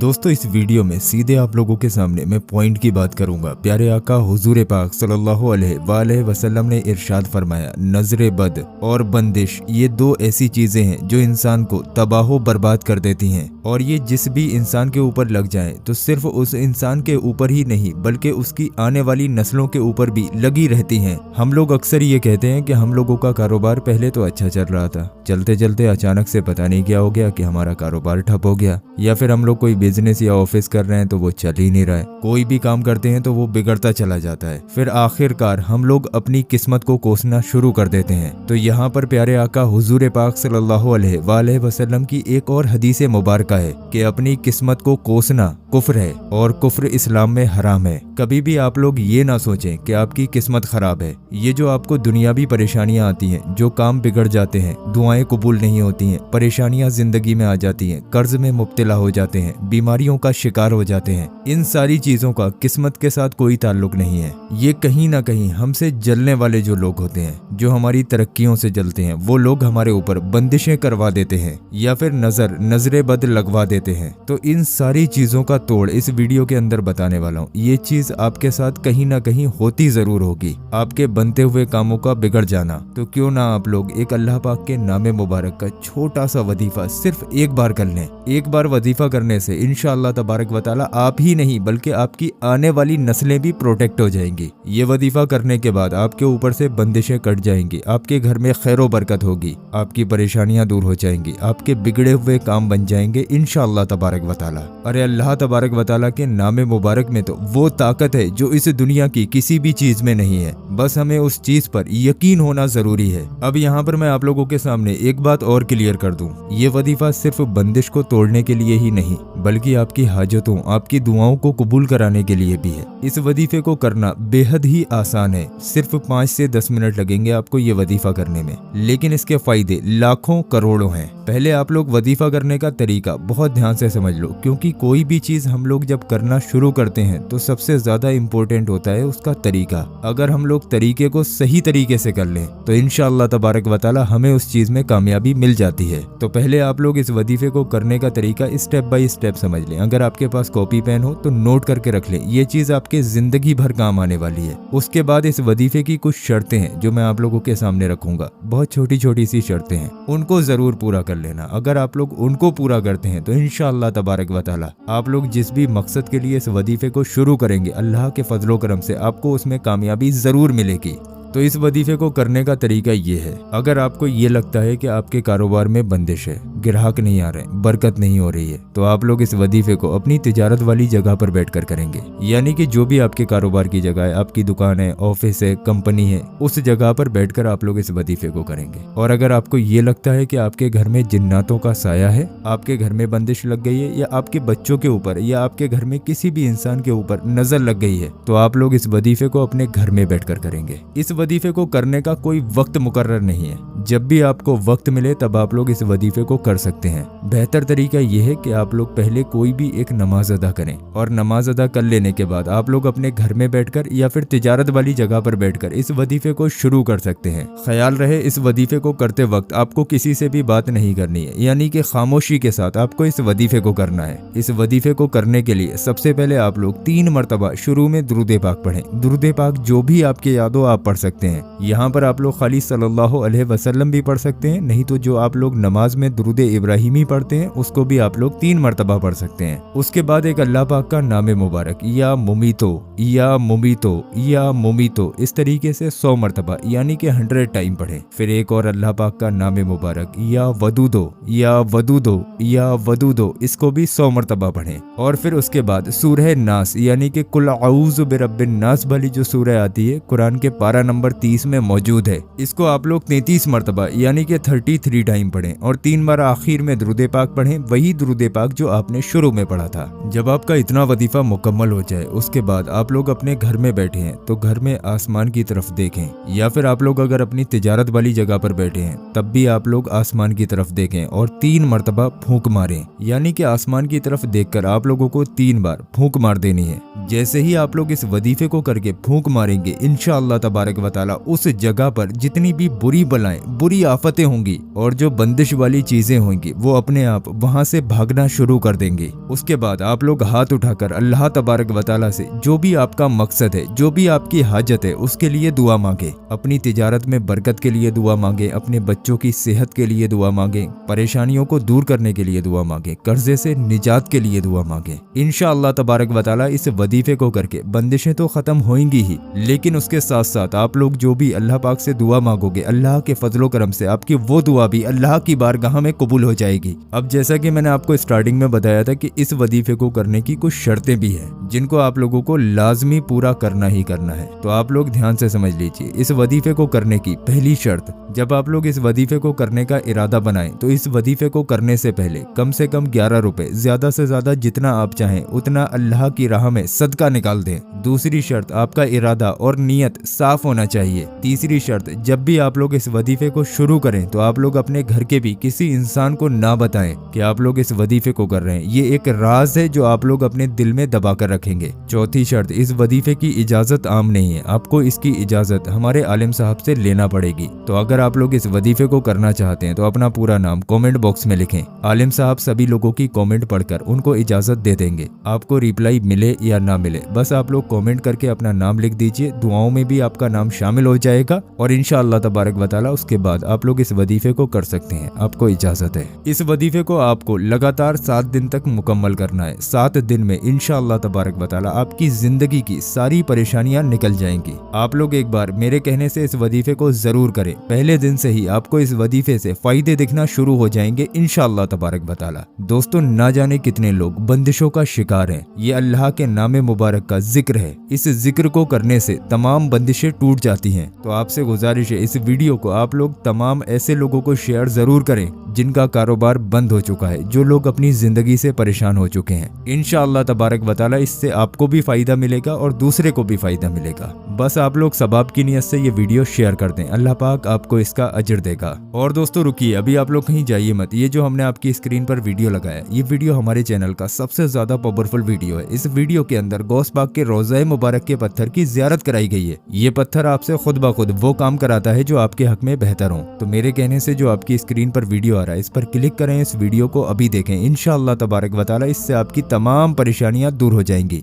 दोस्तों इस वीडियो में सीधे आप लोगों के सामने मैं पॉइंट की बात करूंगा। प्यारे आका हुजूर पाक सल्लल्लाहु अलैहि वसल्लम ने इरशाद फरमाया, नजर बद और बंदिश ये दो ऐसी चीजें हैं जो इंसान को तबाह बर्बाद कर देती हैं, और ये जिस भी इंसान के ऊपर लग जाए तो सिर्फ उस इंसान के ऊपर ही नहीं बल्कि उसकी आने वाली नस्लों के ऊपर भी लगी रहती हैं। हम लोग अक्सर ये कहते हैं कि हम लोगों का कारोबार पहले तो अच्छा चल रहा था, चलते चलते अचानक से पता नहीं क्या हो गया कि हमारा कारोबार ठप हो गया, या फिर हम लोग कोई बिजनेस या ऑफिस कर रहे हैं तो वो चल ही नहीं रहा है, कोई भी काम करते हैं तो वो बिगड़ता चला जाता है। फिर आखिरकार हम लोग अपनी किस्मत को कोसना शुरू कर देते हैं। तो यहाँ पर प्यारे आका हुजूर पाक सल्लल्लाहु अलैहि वसल्लम की एक और हदीस मुबारका है कि अपनी किस्मत को कोसना कुफ्र है और कुफ्र इस्लाम में हराम है। कभी भी आप लोग ये ना सोचें कि आपकी किस्मत खराब है। ये जो आपको दुनियावी परेशानियां आती हैं, जो काम बिगड़ जाते हैं, दुआएं कबूल नहीं होती हैं, परेशानियां जिंदगी में आ जाती हैं, कर्ज में मुब्तला हो जाते हैं, बीमारियों का शिकार हो जाते हैं, इन सारी चीजों का किस्मत के साथ कोई ताल्लुक नहीं है। ये कहीं ना कहीं हमसे जलने वाले जो लोग होते हैं, जो हमारी तरक्कियों से जलते हैं, वो लोग हमारे ऊपर बंदिशें करवा देते हैं या फिर नजरे बद लगवा देते हैं। तो इन सारी चीजों का तोड़ इस वीडियो के अंदर बताने वाला हूँ। ये चीज आपके साथ कहीं ना कहीं होती जरूर होगी, आपके बनते हुए कामों का बिगड़ जाना। तो क्यों ना आप लोग एक अल्लाह पाक के नामे मुबारक का छोटा सा वजीफा सिर्फ एक बार कर लें। एक बार वजीफा करने से इंशाअल्लाह तबारक व तआला आप ही नहीं बल्कि आपकी आने वाली नस्लें भी प्रोटेक्ट हो जाएंगी। ये वजीफा करने के बाद आपके ऊपर से बंदिशें कट जाएंगी, आपके घर में खैर व बरकत होगी, आपकी परेशानियां दूर हो जाएंगी, आपके बिगड़े हुए काम बन जाएंगे इंशाअल्लाह तबारक व तआला। अरे अल्लाह तबारक व तआला के नामे मुबारक में तो वो ताकत है जो इस दुनिया की किसी भी चीज में नहीं है। बस हमें उस चीज पर यकीन होना जरूरी है। अब यहाँ पर मैं आप लोगों के सामने एक बात और क्लियर कर दूं, ये वजीफा सिर्फ बंदिश को तोड़ने के लिए ही नहीं बल्कि आपकी हाजतों, आपकी दुआओं को कबूल कराने के लिए भी है। इस वजीफे को करना बेहद ही आसान है, सिर्फ 5 से 10 मिनट लगेंगे आपको ये वजीफा करने में, लेकिन इसके फायदे लाखों करोड़ों हैं। पहले आप लोग वजीफा करने का तरीका बहुत ध्यान से समझ लो, क्योंकि कोई भी चीज हम लोग जब करना शुरू करते हैं तो सबसे ज्यादा इम्पोर्टेंट होता है उसका तरीका। अगर हम लोग तरीके को सही तरीके से कर लें तो इंशाअल्लाह तबारक व तआला हमें उस चीज में कामयाबी मिल जाती है। तो पहले आप लोग इस वजीफे को करने का तरीका स्टेप बाय स्टेप समझ लें। अगर आपके पास कॉपी पेन हो तो नोट करके रख लें, ये चीज आपके जिंदगी भर काम आने वाली है। उसके बाद इस वजीफे की कुछ शर्तें हैं जो मैं आप लोगों के सामने रखूंगा, बहुत छोटी छोटी सी शर्तें हैं, उनको जरूर पूरा कर लेना। अगर आप लोग उनको पूरा करते हैं तो इंशाअल्लाह तबारक व तआला आप लोग जिस भी मकसद के लिए इस वजीफे को शुरू करेंगे, अल्लाह के फजलो करम से आपको उसमें कामयाबी जरूर मिलेगी। तो इस वजीफे को करने का तरीका ये है। अगर आपको ये लगता है कि आपके कारोबार में बंदिश है, ग्राहक नहीं आ रहे, बरकत नहीं हो रही है, तो आप लोग इस वजीफे को अपनी तिजारत वाली जगह पर बैठकर करेंगे। यानी कि जो भी आपके कारोबार की जगह है, आपकी दुकान है, ऑफिस है, कंपनी है, उस जगह पर बैठकर आप लोग इस वजीफे को करेंगे। और अगर आपको ये लगता है कि आपके घर में जिन्नातों का साया है, आपके घर में बंदिश लग गई है, या आपके बच्चों के ऊपर या आपके घर में किसी भी इंसान के ऊपर नजर लग गई है, तो आप लोग इस वजीफे को अपने घर में बैठकर करेंगे। इस वजीफे को करने का कोई वक्त मुकर्रर नहीं है, जब भी आपको वक्त मिले तब आप लोग इस वजीफे को कर सकते हैं। बेहतर तरीका यह है कि आप लोग पहले कोई भी एक नमाज अदा करें, और नमाज अदा कर लेने के बाद आप लोग अपने घर में बैठकर या फिर तिजारत वाली जगह पर बैठकर इस वजीफे को शुरू कर सकते हैं। ख्याल रहे इस वजीफे को करते वक्त आपको किसी से भी बात नहीं करनी है, यानी कि खामोशी के साथ आपको इस वजीफे को करना है। इस वजीफे को करने के लिए सबसे पहले आप लोग 3 मरतबा शुरू में दुरूद पाक पढ़ें। दुरूद पाक जो भी आपके याद हो आप पढ़ सकते हैं। यहाँ पर आप लोग खाली सल्लल्लाहु अलैहि वसल्लम भी पढ़ सकते हैं, नहीं तो जो आप लोग नमाज में दुरूद इब्राहिमी पढ़ते हैं उसको भी आप लोग 3 मरतबा पढ़ सकते हैं। उसके बाद एक अल्लाह पाक का नामे मुबारक या मुमीतो या मुमीतो या मुमीतो इस तरीके से 100 मरतबा यानी कि 100 टाइम पढ़ें। फिर एक और अल्लाह पाक का नामे मुबारक या वदूदो या वदूदो या वदूदो, इसको भी 100 मरतबा पढ़ें। और फिर उसके बाद सूरह नास यानी कि कुल औज़ु बिरब्बिन नास वाली जो सूरह आती है कुरान के पारा नंबर 30 में मौजूद है, इसको आप लोग 33 मरतबा यानी कि 33 टाइम पढ़ें, और 3 बार आखिर में दुरूद पाक पढ़ें, वही दुरूद पाक जो आपने शुरू में पढ़ा था। जब आपका इतना वजीफा मुकम्मल हो जाए उसके बाद आप लोग अपने घर में बैठे हैं तो घर में आसमान की तरफ देखें, या फिर आप लोग अगर अपनी तिजारत वाली जगह पर बैठे हैं तब भी आप लोग आसमान की तरफ देखें और 3 मरतबा फूंक मारें। यानी कि आसमान की तरफ देखकर आप लोगों को 3 बार फूंक मार देनी है। जैसे ही आप लोग इस वजीफे को करके फूंक मारेंगे इंशाअल्लाह तबारक व ताला उस जगह पर जितनी भी बुरी बलाएं, बुरी आफतें होंगी और जो बंदिश वाली चीजें होंगी वो अपने आप वहां से भागना शुरू कर देंगी। उसके बाद आप लोग हाथ उठाकर अल्लाह तबारक व तआला से जो भी आपका मकसद है, जो भी आपकी हाजत है, उसके लिए दुआ मांगे। अपनी तिजारत में बरकत के लिए दुआ मांगे, अपने बच्चों की सेहत के लिए दुआ मांगे, परेशानियों को दूर करने के लिए दुआ मांगे, कर्जे से निजात के लिए दुआ मांगे। इंशाअल्लाह तबारक व तआला इस वजीफे को करके बंदिशें तो खत्म होंगी ही, लेकिन उसके साथ साथ आप लोग जो भी अल्लाह पाक से दुआ मांगोगे, अल्लाह के फजलो करम से आपकी वो दुआ भी अल्लाह की बारगाह में कबूल हो जाएगी। अब जैसा कि मैंने आपको स्टार्टिंग में बताया था कि इस वजीफे को करने की कुछ शर्तें भी हैं जिनको आप लोगों को लाजमी पूरा करना ही करना है। तो आप लोग ध्यान से समझ लीजिए। इस वजीफे को करने की पहली शर्त, जब आप लोग इस वजीफे को करने का इरादा बनाएं तो इस वजीफे को करने से कम 11 रुपए, ज्यादा से ज्यादा जितना आप चाहें उतना अल्लाह की राह में सदका निकाल दें। दूसरी शर्त, आपका इरादा और नीयत साफ होना चाहिए। तीसरी शर्त, जब भी आप लोग इस वजीफे को शुरू करें तो आप लोग अपने घर के भी किसी इंसान को ना बताएं कि आप लोग इस वजीफे को कर रहे हैं। ये एक राज है जो आप लोग अपने दिल में दबा कर रखेंगे। चौथी शर्त, इस वजीफे की इजाजत आम नहीं है, आपको इसकी इजाजत हमारे आलिम साहब से लेना पड़ेगी। तो अगर आप लोग इस वजीफे को करना चाहते हैं तो अपना पूरा नाम कमेंट बॉक्स में लिखें। आलिम साहब सभी लोगों की कमेंट पढ़कर उनको इजाजत दे देंगे। आपको रिप्लाई मिले या ना मिले, बस आप लोग कमेंट करके अपना नाम लिख दीजिए। दुआओं में भी आपका नाम शामिल हो जाएगा और इंशाअल्लाह तबारक व तआला उसके बाद आप लोग इस वजीफे को कर सकते हैं। आपको इजाजत है। इस वजीफे को आपको लगातार 7 दिन तक मुकम्मल करना है। 7 दिन में इंशाअल्लाह तबारक व तआला आपकी जिंदगी की सारी परेशानियां निकल जाएंगी। आप लोग एक बार मेरे कहने से इस वजीफे को जरूर करें। पहले दिन से ही आपको इस वजीफे से फायदे दिखना शुरू हो जाएंगे इंशाअल्लाह तबारक व तआला। दोस्तों, ना जाने कितने लोग बंदिशों का शिकार हैं। ये अल्लाह के नामे मुबारक का जिक्र है। इस जिक्र को करने से तमाम बंदिशें टूट जाती हैं। तो आपसे गुजारिश है, इस वीडियो को आप लोग तमाम ऐसे लोगों को शेयर जरूर करें जिनका कारोबार बंद हो चुका है, जो लोग अपनी जिंदगी से परेशान हो चुके हैं। इंशाअल्लाह तबारक व तआला इससे आपको भी फायदा मिलेगा और दूसरे को भी फायदा मिलेगा। बस आप लोग सबाब की नियत से ये वीडियो शेयर कर दें, अल्लाह पाक आपको इसका अजर देगा। और दोस्तों रुकिए, अभी आप लोग कहीं जाइए मत। ये जो हमने आपकी स्क्रीन पर वीडियो लगाया, ये वीडियो हमारे चैनल का सबसे ज्यादा पावरफुल वीडियो है। इस वीडियो के अंदर गौस पाक के रोज़ा मुबारक के पत्थर की ज़ियारत कराई गई है। ये पत्थर आपसे खुद ब खुद वो काम कराता है जो आपके हक में बेहतर हो। तो मेरे कहने से जो आपकी स्क्रीन पर वीडियो आ रहा है, इस पर क्लिक करें, इस वीडियो को अभी देखें। इंशाअल्लाह तबारक व तआला इससे आपकी तमाम परेशानियां दूर हो जाएंगी।